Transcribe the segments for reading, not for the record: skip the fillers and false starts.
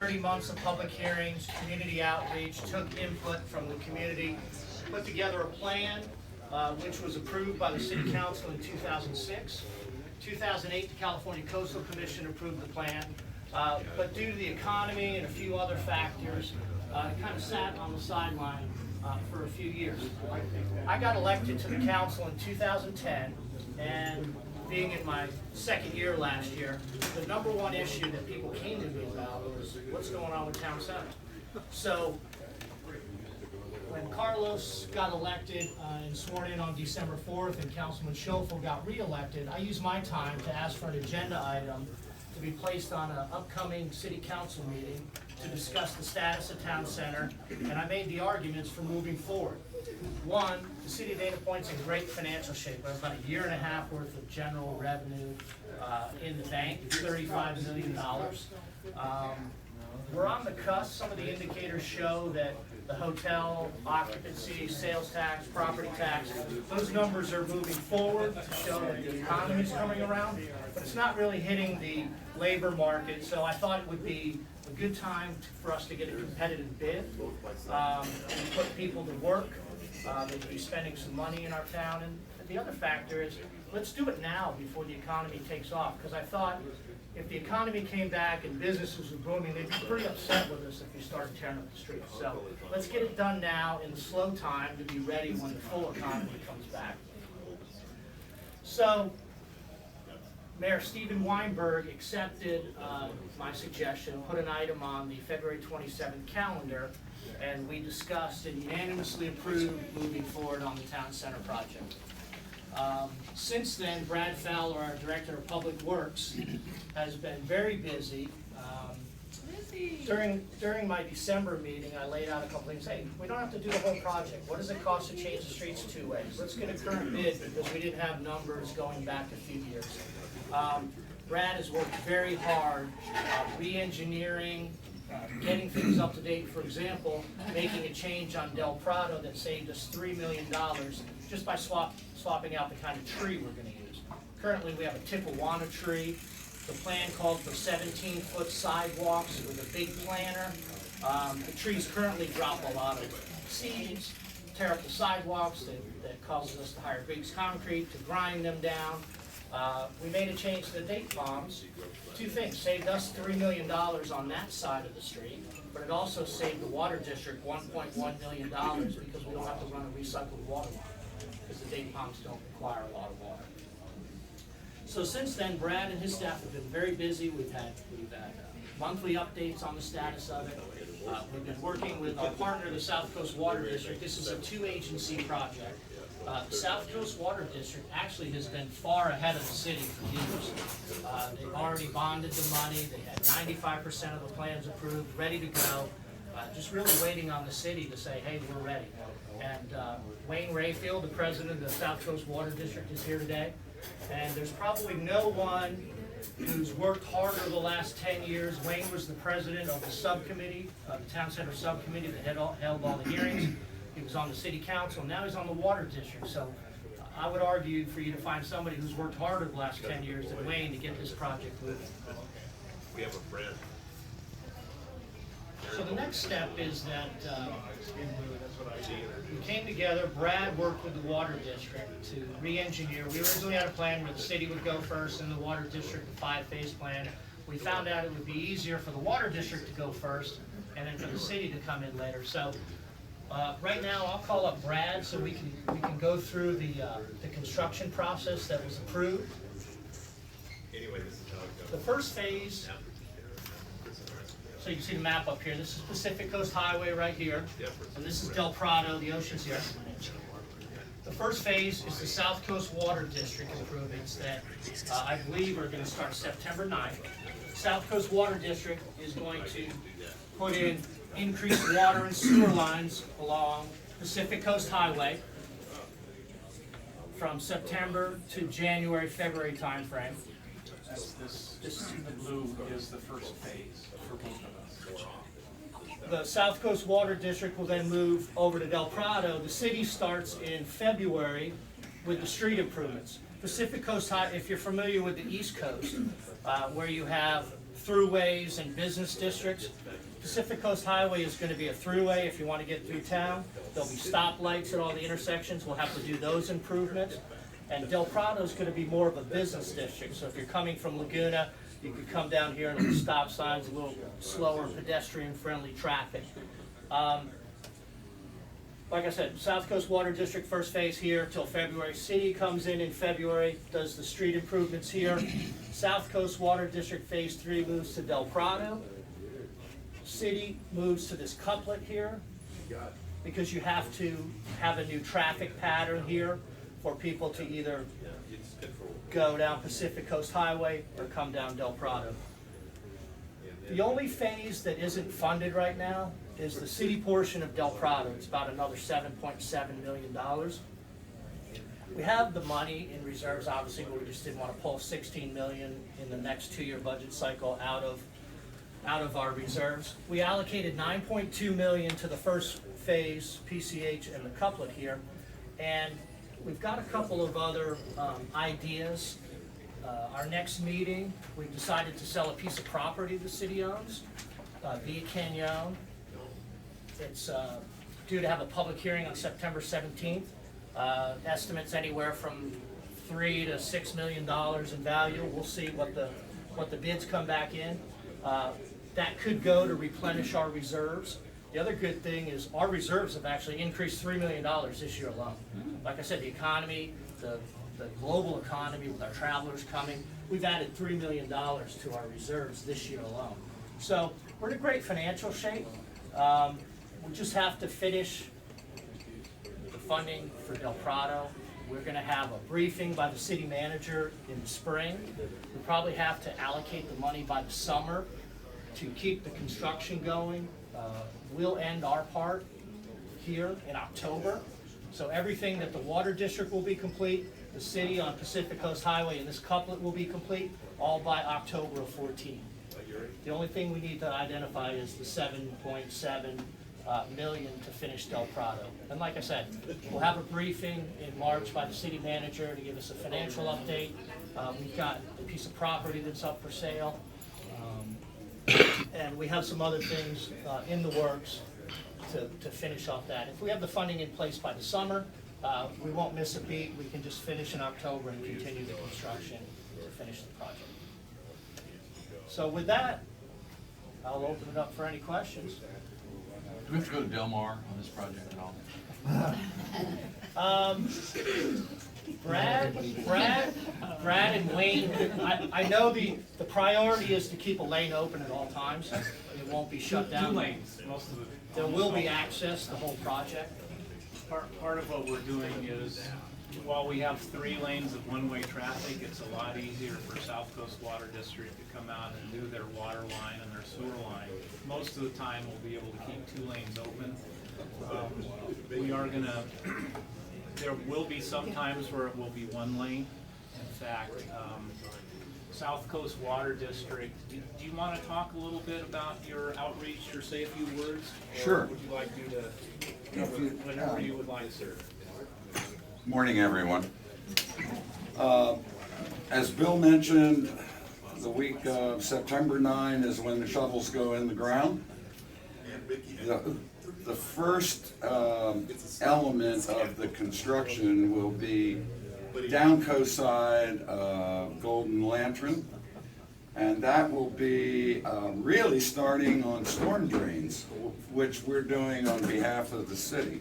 30 months of public hearings, community outreach, took input from the community, put together a plan which was approved by the City Council in 2006. 2008, the California Coastal Commission approved the plan, but due to the economy and a few other factors, it kind of sat on the sideline for a few years. I got elected to the council in 2010, and being in my second year last year, the number one issue that people came to me about was what's going on with Town Center. So when Carlos got elected and sworn in on December 4th and Councilman Schoeffel got re-elected, I used my time to ask for an agenda item to be placed on an upcoming city council meeting to discuss the status of Town Center, and I made the arguments for moving forward. One, the city of Dana Point's in great financial shape. We have about a year and a half worth of general revenue in the bank, $35 million. We're on the cusp. Some of the indicators show that the hotel occupancy, sales tax, property tax, those numbers are moving forward to show that the economy is coming around, but it's not really hitting the labor market, so I thought it would be a good time for us to get a competitive bid and put people to work. They'd be spending some money in our town, and the other factor is, let's do it now before the economy takes off, because I thought if the economy came back and businesses were booming, they'd be pretty upset with us if we started tearing up the streets. So let's get it done now in the slow time to be ready when the full economy comes back. So Mayor Stephen Weinberg accepted my suggestion, put an item on the February 27th calendar, and we discussed and unanimously approved moving forward on the Town Center project. Since then, Brad Fowler, our Director of Public Works, has been very busy. During my December meeting, I laid out a couple things. Hey, we don't have to do the whole project. What does it cost to change the streets 2 ways? Let's get a current bid, because we didn't have numbers going back a few years. Brad has worked very hard re-engineering, getting things up to date. For example, making a change on Del Prado that saved us $3 million just by swapping out the kind of tree we're going to use. Currently, we have a Tijuana tree. The plan called for 17-foot sidewalks with a big planter. The trees currently drop a lot of seeds, tear up the sidewalks, that causes us to hire Griggs Concrete to grind them down. We made a change to the date bombs. Two things: saved us $3 million on that side of the street, but it also saved the water district $1.1 million because we don't have to run a recycled water line, because the date bombs don't require a lot of water. So since then, Brad and his staff have been very busy. We've had monthly updates on the status of it. We've been working with our partner, the South Coast Water District. This is a 2-agency project. The South Coast Water District actually has been far ahead of the city for years. They've already bonded the money. They had 95% of the plans approved, ready to go. Just really waiting on the city to say, hey, we're ready. And Wayne Rayfield, the president of the South Coast Water District, is here today. And there's probably no one who's worked harder the last 10 years. Wayne was the president of the subcommittee, the Town Center subcommittee that held all the hearings. He was on the city council, now he's on the water district. So I would argue for you to find somebody who's worked harder the last 10 years than Wayne to get this project moving. We have a friend. So the next step is that we came together. Brad worked with the water district to re-engineer. We originally had a plan where the city would go first and the water district, the 5-phase plan. We found out it would be easier for the water district to go first and then for the city to come in later. So right now, I'll call up Brad so we can go through the construction process that was approved. Anyway, this is how it goes. The first phase. So you can see the map up here. This is Pacific Coast Highway right here, and this is Del Prado, the ocean's here. The first phase is the South Coast Water District improvements that I believe are going to start September 9th. South Coast Water District is going to put in increased water and sewer lines along Pacific Coast Highway from September to January, February timeframe. This in the blue is the first phase for both of us. The South Coast Water District will then move over to Del Prado. The city starts in February with the street improvements. Pacific Coast High, if you're familiar with the East Coast, where you have throughways and business districts, Pacific Coast Highway is gonna be a throughway if you wanna get through town. There'll be stoplights at all the intersections, we'll have to do those improvements. And Del Prado is gonna be more of a business district, so if you're coming from Laguna, you could come down here and the stop signs, a little slower pedestrian-friendly traffic. Like I said, South Coast Water District first phase here till February. City comes in February, does the street improvements here. South Coast Water District phase 3 moves to Del Prado. City moves to this couplet here because you have to have a new traffic pattern here for people to either go down Pacific Coast Highway or come down Del Prado. The only phase that isn't funded right now is the city portion of Del Prado. It's about another $7.7 million. We have the money in reserves, obviously, but we just didn't want to pull $16 million in the next 2-year budget cycle out of our reserves. We allocated $9.2 million to the first phase, PCH and the couplet here, and we've got a couple of other ideas. Our next meeting, we've decided to sell a piece of property the city owns, Via Canyon. It's due to have a public hearing on September 17th. Estimates anywhere from $3 to $6 million in value. We'll see what the bids come back in. That could go to replenish our reserves. The other good thing is our reserves have actually increased $3 million this year alone. Like I said, the economy, the global economy with our travelers coming, we've added $3 million to our reserves this year alone. So we're in a great financial shape. We just have to finish the funding for Del Prado. We're gonna have a briefing by the city manager in the spring. We probably have to allocate the money by the summer to keep the construction going. We'll end our part here in October. So everything that the water district will be complete, the city on Pacific Coast Highway and this couplet will be complete, all by October of 14. The only thing we need to identify is the $7.7 million to finish Del Prado. And like I said, we'll have a briefing in March by the city manager to give us a financial update. We've got a piece of property that's up for sale. And we have some other things in the works to finish off that. If we have the funding in place by the summer, we won't miss a beat. We can just finish in October and continue the construction to finish the project. So with that, I'll open it up for any questions. Do we have to go to Del Mar on this project at all? Brad and Wayne, I know the priority is to keep a lane open at all times. It won't be shut down. 2 lanes, most of the. There will be access the whole project. Part of what we're doing is, while we have 3 lanes of one-way traffic, it's a lot easier for South Coast Water District to come out and do their water line and their sewer line. Most of the time, we'll be able to keep 2 lanes open. We are gonna, there will be some times where it will be 1 lane. In fact, South Coast Water District, do you want to talk a little bit about your outreach or say a few words? Sure. Or would you like me to cover whatever you would like, sir? Morning, everyone. As Bill mentioned, the week of September 9 is when the shovels go in the ground. The first element of the construction will be down coast side of Golden Lantern, and that will be really starting on storm drains, which we're doing on behalf of the city,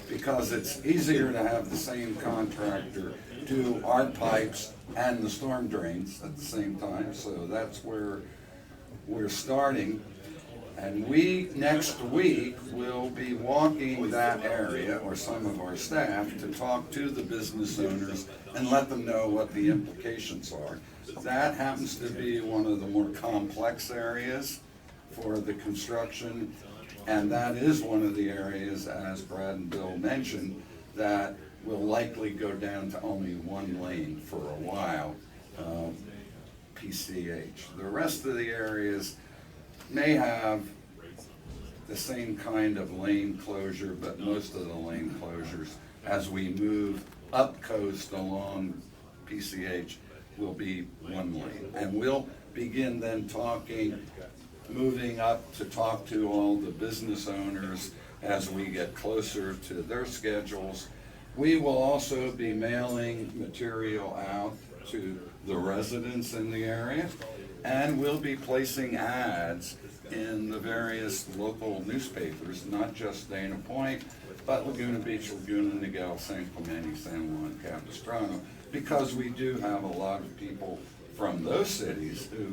because it's easier to have the same contractor do our pipes and the storm drains at the same time. So that's where we're starting. And we, next week, will be walking that area, or some of our staff, to talk to the business owners and let them know what the implications are. That happens to be one of the more complex areas for the construction, and that is one of the areas, as Brad and Bill mentioned, that will likely go down to only 1 lane for a while, PCH. The rest of the areas may have the same kind of lane closure, but most of the lane closures, as we move up coast along PCH, will be 1 lane. And we'll begin then talking moving up to talk to all the business owners as we get closer to their schedules. We will also be mailing material out to the residents in the area, and we'll be placing ads in the various local newspapers, not just Dana Point, but Laguna Beach, Laguna Niguel, San Clemente, San Juan, Capistrano, because we do have a lot of people from those cities who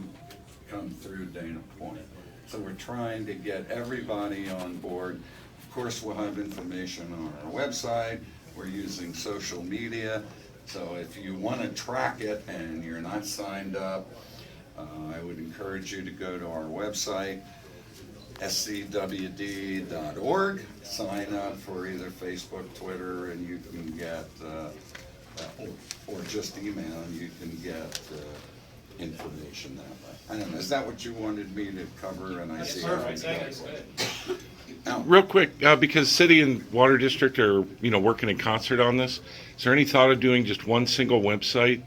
come through Dana Point. So we're trying to get everybody on board. Of course, we'll have information on our website. We're using social media. So if you want to track it and you're not signed up, I would encourage you to go to our website, scwd.org, sign up for either Facebook, Twitter, and you can get, or just email, and you can get information that way. I don't know, is that what you wanted me to cover? And I see. Perfect, thank you. Now, Real quick, because city and water district are, working in concert on this, is there any thought of doing just one single website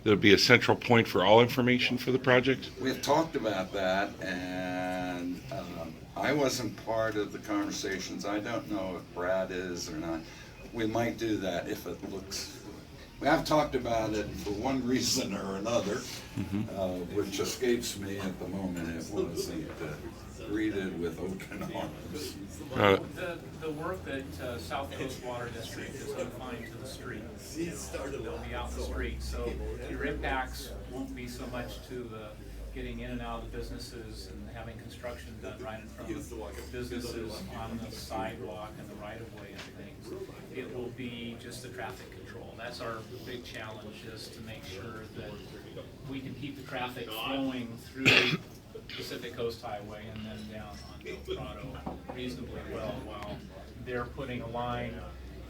that would be a central point for all information for the project? we've talked about that, and I wasn't part of the conversations. I don't know if Brad is or not. We might do that if it looks, we have talked about it for one reason or another, which escapes me at the moment. It wasn't greeted with open arms. The work that South Coast Water District is confined to the street. They'll be out in the street, so your impacts won't be so much to the getting in and out of the businesses and having construction done right in front of businesses on the sidewalk and the right of way and things. It will be just the traffic control. That's our big challenge, is to make sure that we can keep the traffic flowing through Pacific Coast Highway and then down on Del Prado reasonably well, while they're putting a line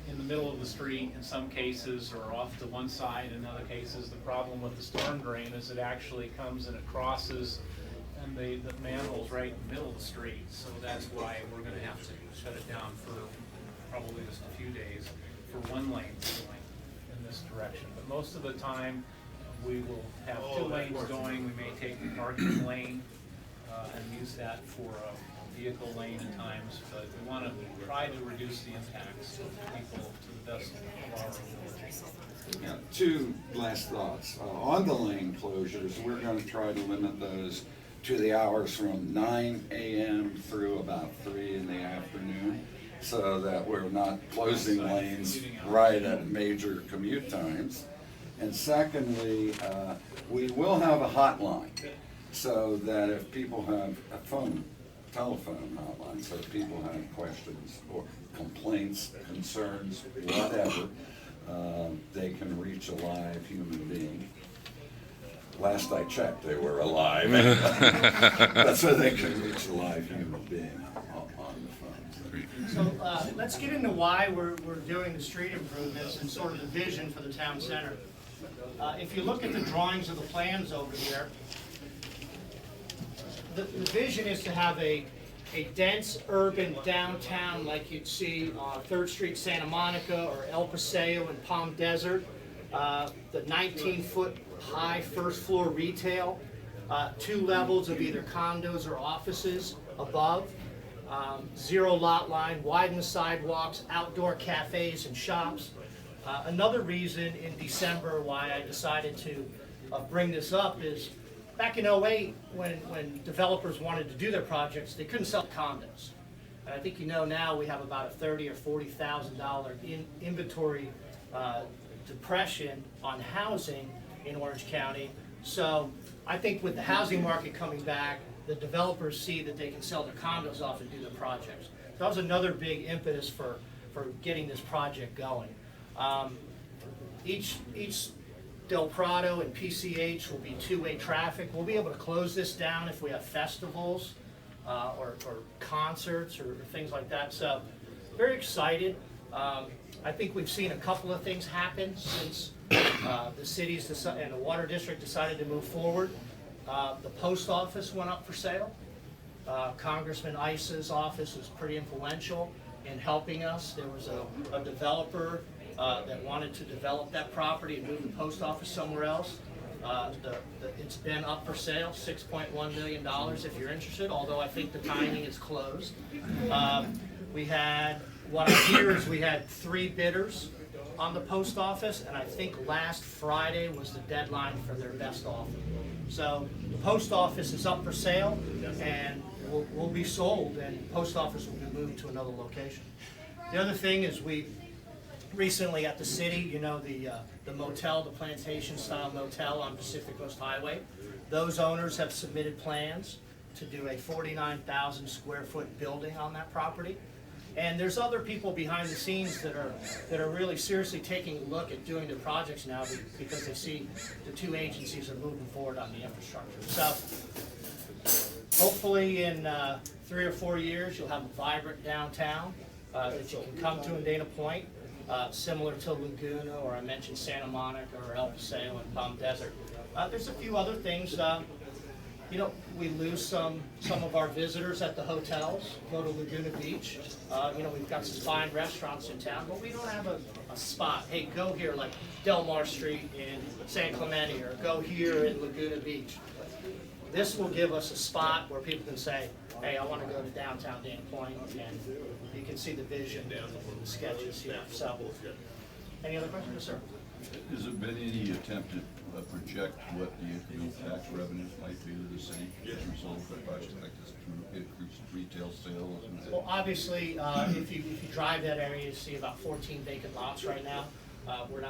in the middle of the street in some cases, or off to one side in other cases. The problem with the storm drain is it actually comes and it crosses, and the manhole's right in the middle of the street. So that's why we're gonna have to shut it down for probably just a few days for one lane going in this direction. But most of the time, we will have two lanes going. We may take the parking lane and use that for a vehicle lane at times, but we want to try to reduce the impacts of people to the best of our ability. Yeah, two last thoughts. On the lane closures, we're going to try to limit those to the hours from 9 a.m. through about 3 in the afternoon, so that we're not closing lanes right at major commute times. And secondly, we will have a hotline, so that if people have a telephone hotline, so if people have questions or complaints, concerns, whatever, they can reach a live human being. Last I checked, they were alive. So they can reach a live human being on the phone. So let's get into why we're doing the street improvements and sort of the vision for the town center. If you look at the drawings of the plans over there, the vision is to have a dense urban downtown like you'd see on 3rd Street, Santa Monica, or El Paseo and Palm Desert. The 19-foot high first floor retail, 2 levels of either condos or offices above, 0 lot line, widen the sidewalks, outdoor cafes and shops. Another reason in December why I decided to bring this up is back in '08, when developers wanted to do their projects, they couldn't sell condos. And I think now we have about a $30,000 or $40,000 inventory depression on housing in Orange County. So I think with the housing market coming back, the developers see that they can sell their condos off and do their projects. So that was another big impetus for getting this project going. Each Del Prado and PCH will be 2-way traffic. We'll be able to close this down if we have festivals or concerts or things like that. So very excited. I think we've seen a couple of things happen since the cities and the water district decided to move forward. The post office went up for sale. Congressman Ice's office was pretty influential in helping us. There was a developer that wanted to develop that property and move the post office somewhere else. It's been up for sale, $6.1 million if you're interested, although I think the timing is closed. We had, what I hear is we had 3 bidders on the post office, and I think last Friday was the deadline for their best offer. So the post office is up for sale, and will be sold, and the post office will be moved to another location. The other thing is we recently at the city, you know, the motel, the plantation style motel on Pacific Coast Highway, those owners have submitted plans to do a 49,000 square foot building on that property. And there's other people behind the scenes that are really seriously taking a look at doing the projects now because they see the 2 agencies are moving forward on the infrastructure. So hopefully in 3 or 4 years, you'll have a vibrant downtown that you can come to in Dana Point, similar to Laguna, or I mentioned Santa Monica or El Paseo and Palm Desert. There's a few other things. You know, we lose some of our visitors at the hotels, go to Laguna Beach. You know, we've got some fine restaurants in town, but we don't have a spot. Hey, go here, like Del Mar Street in San Clemente, or go here in Laguna Beach. This will give us a spot where people can say, hey, I want to go to downtown Dana Point, and you can see the vision and the sketches here. So, any other questions, sir? Has there been any attempt to project what the incremental tax revenues might be to the city as a result of a project like this through increased retail sales? Well, obviously, if you drive that area, you see about 14 vacant lots right now. We're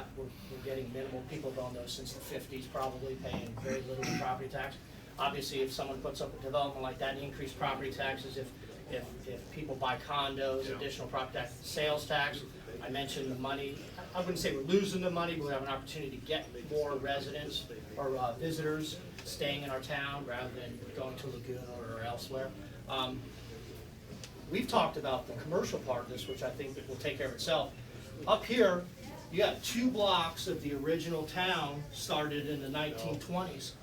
getting minimal. People have owned those since the 50s, probably paying very little in property tax. Obviously, if someone puts up a development like that, increased property taxes. If people buy condos, additional property tax, sales tax. I mentioned the money. I wouldn't say we're losing the money, but we have an opportunity to get more residents or visitors staying in our town rather than going to Laguna or elsewhere. We've talked about the commercial part of this, which I think will take care of itself. Up here, you got 2 blocks of the original town started in the 1920s.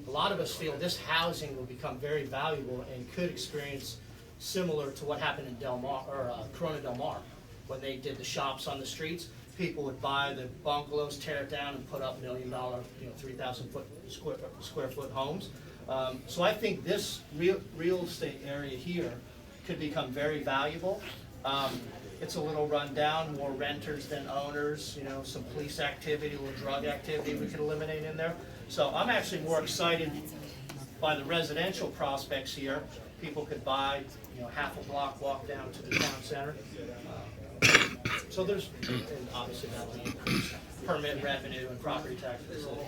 A lot of us feel this housing will become very valuable and could experience similar to what happened in Del Mar or Corona Del Mar. When they did the shops on the streets, people would buy the bungalows, tear it down, and put up $1 million, 3,000 square foot homes. So I think this real estate area here could become very valuable. It's a little run down, more renters than owners. You know, some police activity, a little drug activity we could eliminate in there. So I'm actually more excited by the residential prospects here. People could buy, half a block, walk down to the town center. So there's, and obviously that will increase permit revenue and property tax for the city.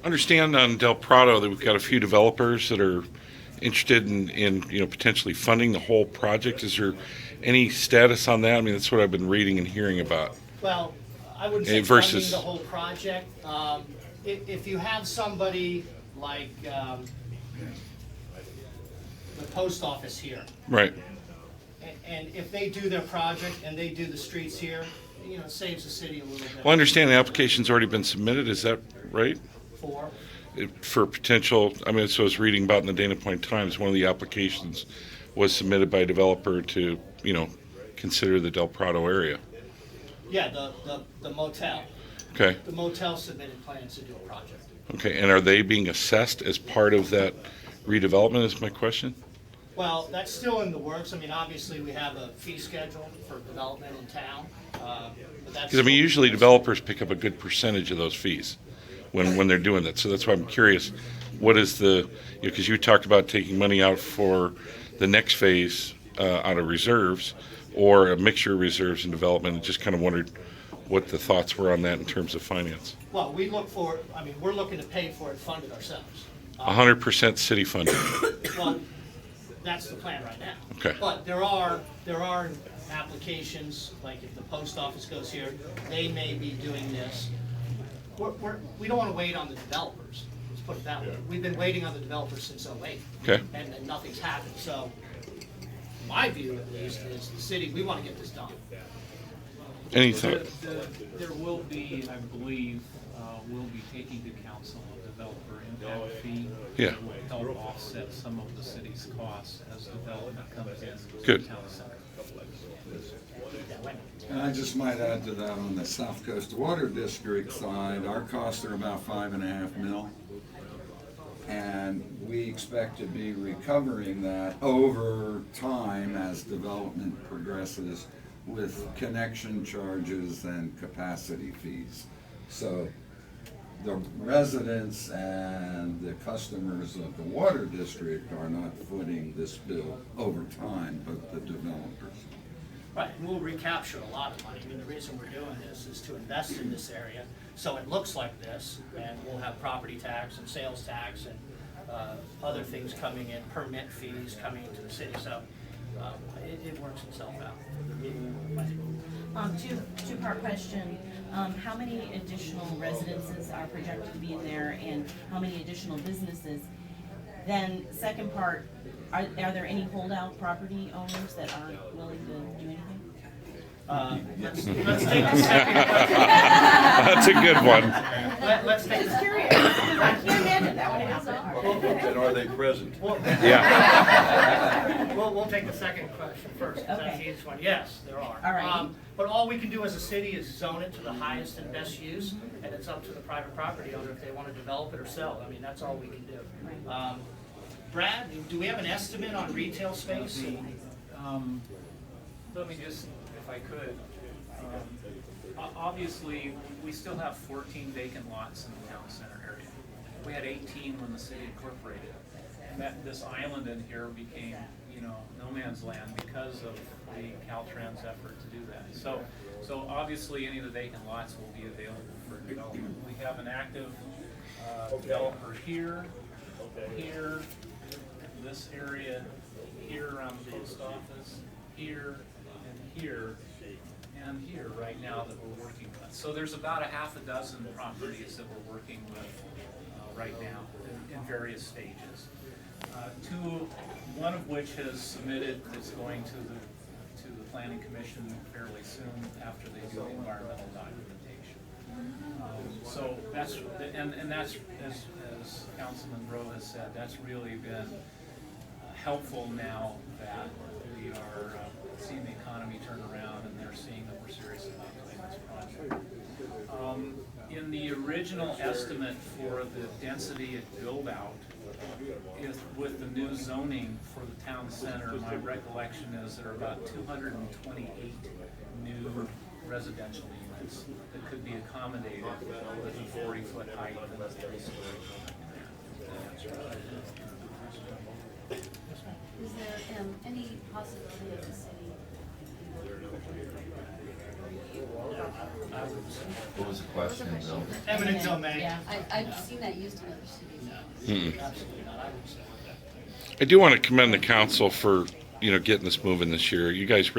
Understand on Del Prado that we've got a few developers that are interested in potentially funding the whole project. Is there any status on that? I mean, that's what I've been reading and hearing about. Well, I wouldn't say funding the whole project. If you have somebody like the post office here, right? And if they do their project and they do the streets here, it saves the city a little bit. Well, I understand the application's already been submitted. Is that right? For potential, I mean, so I was reading about in the Dana Point Times, one of the applications was submitted by a developer to, consider the Del Prado area. Yeah, the motel. Okay. The motel submitted plans to do a project. Okay, and are they being assessed as part of that redevelopment is my question? Well, that's still in the works. I mean, obviously, we have a fee schedule for development in town. Because, I mean, usually developers pick up a good percentage of those fees when they're doing that. So that's why I'm curious, what is the, because you talked about taking money out for the next phase out of reserves or a mixture of reserves and development, and just kind of wondered what the thoughts were on that in terms of finance. Well, we're looking to pay for it, fund it ourselves. 100% city funded. Well, that's the plan right now. Okay. But there are applications, like if the post office goes here, they may be doing this. We don't want to wait on the developers, let's put it that way. We've been waiting on the developers since 2008. Okay. And nothing's happened. So my view, at least, is the city, we want to get this done. Any thought? There will be, I believe, we'll be taking to council a developer impact fee. Yeah. That will help offset some of the city's costs as development comes in. Good. To town center. And I just might add to that on the South Coast Water District side, our costs are about $5.5 million. And we expect to be recovering that over time as development progresses with connection charges and capacity fees. So the residents and the customers of the water district are not footing this bill over time, but the developers. Right, and we'll recapture a lot of money. I mean, the reason we're doing this is to invest in this area, so it looks like this, and we'll have property tax and sales tax and other things coming in, permit fees coming into the city, so it works itself out. Two-part question. How many additional residences are projected to be in there, and how many additional businesses? Then, second part, are there any holdout property owners that aren't willing to do anything? Let's take the second question. That's a good one. Let's take Just curious, because I can't imagine that would happen. And are they present? Yeah. We'll take the second question first, because that's the Okay. easiest one. Yes, there are. All right. But all we can do as a city is zone it to the highest and best use, and it's up to the private property owner if they want to develop it or sell. I mean, that's all we can do. Brad, do we have an estimate on retail space? Let me just, if I could, obviously, we still have 14 vacant lots in the town center area. We had 18 when the city incorporated. And this island in here became, no man's land because of the Caltrans effort to do that. So obviously, any of the vacant lots will be available for development. We have an active developer here, this area, here around the post office, here, and here right now that we're working with. So there's about a half a dozen properties that we're working with right now in various stages. One of which has submitted, is going to the Planning Commission fairly soon after they do the environmental documentation. So that's, and that's, as Councilman Brough has said, that's really been helpful now that we are seeing the economy turn around and they're seeing that we're serious about doing this project. In the original estimate for the density build-out, with the new zoning for the town center, my recollection is there are about 228 new residential units that could be accommodated with a 40-foot height and a 3-story building. Is there any possibility of the city? What was the question, Bill? Eminent domain. Yeah, I've seen that used in other cities. Absolutely not, I would say. I do want to commend the council for, getting this moving this year. You guys really